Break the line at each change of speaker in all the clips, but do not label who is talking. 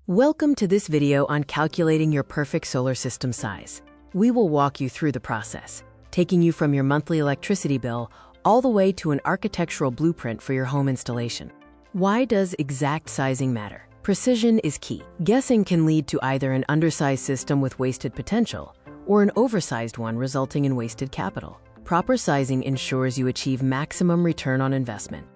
Welcome to this video on calculating your perfect solar system size. We will walk you through the process, taking you from your monthly electricity bill all the way to an architectural blueprint for your home installation. Why does exact sizing matter? Precision is key. Guessing can lead to either an undersized system with wasted potential or an oversized one resulting in wasted capital. Proper sizing ensures you achieve maximum return on investment.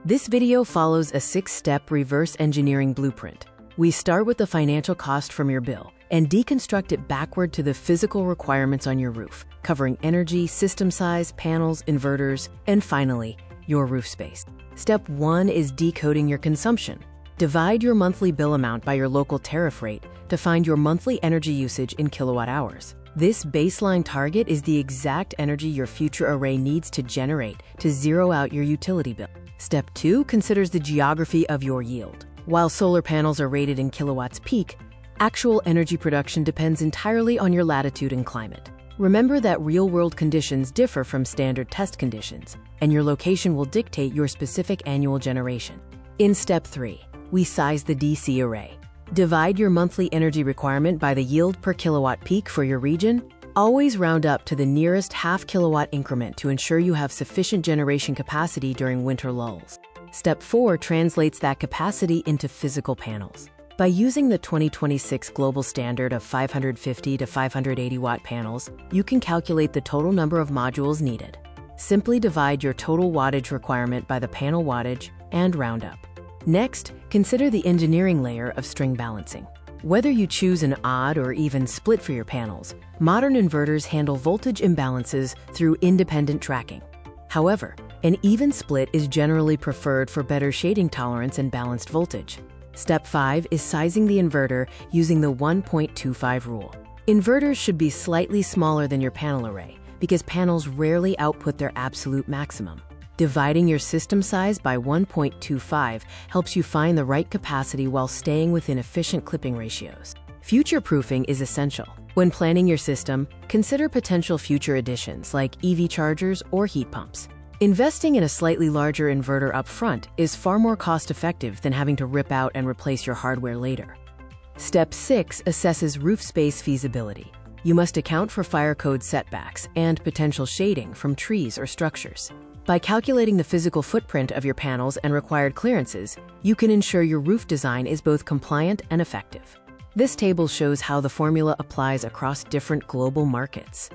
This video follows a 6-step reverse engineering blueprint. We start with the financial cost from your bill and deconstruct it backward to the physical requirements on your roof, covering energy, system size, panels, inverters, and finally, your roof space. Step 1 is decoding your consumption. Divide your monthly bill amount by your local tariff rate to find your monthly energy usage in kilowatt hours. This baseline target is the exact energy your future array needs to generate to zero out your utility bill. Step 2 considers the geography of your yield. While solar panels are rated in kilowatts peak, actual energy production depends entirely on your latitude and climate. Remember that real-world conditions differ from standard test conditions, and your location will dictate your specific annual generation. In Step 3, we size the DC array. Divide your monthly energy requirement by the yield per kilowatt peak for your region. Always round up to the nearest half-kilowatt increment to ensure you have sufficient generation capacity during winter lulls. Step 4 translates that capacity into physical panels. By using the 2026 global standard of 550 to 580 watt panels, you can calculate the total number of modules needed. Simply divide your total wattage requirement by the panel wattage and round up. Next, consider the engineering layer of string balancing. Whether you choose an odd or even split for your panels, modern inverters handle voltage imbalances through independent tracking. However, an even split is generally preferred for better shading tolerance and balanced voltage. Step 5 is sizing the inverter using the 1.25 rule. Inverters should be slightly smaller than your panel array because panels rarely output their absolute maximum. Dividing your system size by 1.25 helps you find the right capacity while staying within efficient clipping ratios. Future-proofing is essential. When planning your system, consider potential future additions like EV chargers or heat pumps. Investing in a slightly larger inverter up front is far more cost-effective than having to rip out and replace your hardware later. Step 6 assesses roof space feasibility. You must account for fire code setbacks and potential shading from trees or structures. By calculating the physical footprint of your panels and required clearances, you can ensure your roof design is both compliant and effective. This table shows how the formula applies across different global markets.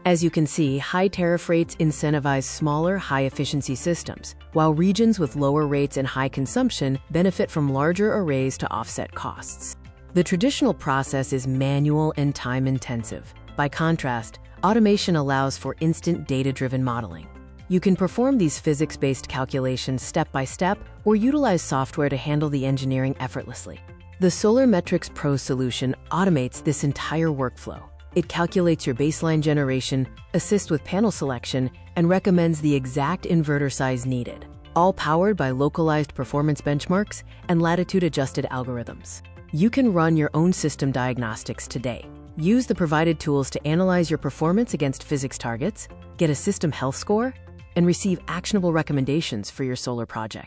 As you can see, high tariff rates incentivize smaller, high-efficiency systems, while regions with lower rates and high consumption benefit from larger arrays to offset costs. The traditional process is manual and time-intensive. By contrast, automation allows for instant data-driven modeling. You can perform these physics-based calculations step by step or utilize software to handle the engineering effortlessly. The Solar Metrix Pro solution automates this entire workflow. It calculates your baseline generation, assists with panel selection, and recommends the exact inverter size needed, all powered by localized performance benchmarks and latitude-adjusted algorithms. You can run your own system diagnostics today. Use the provided tools to analyze your performance against physics targets, get a system health score, and receive actionable recommendations for your solar project.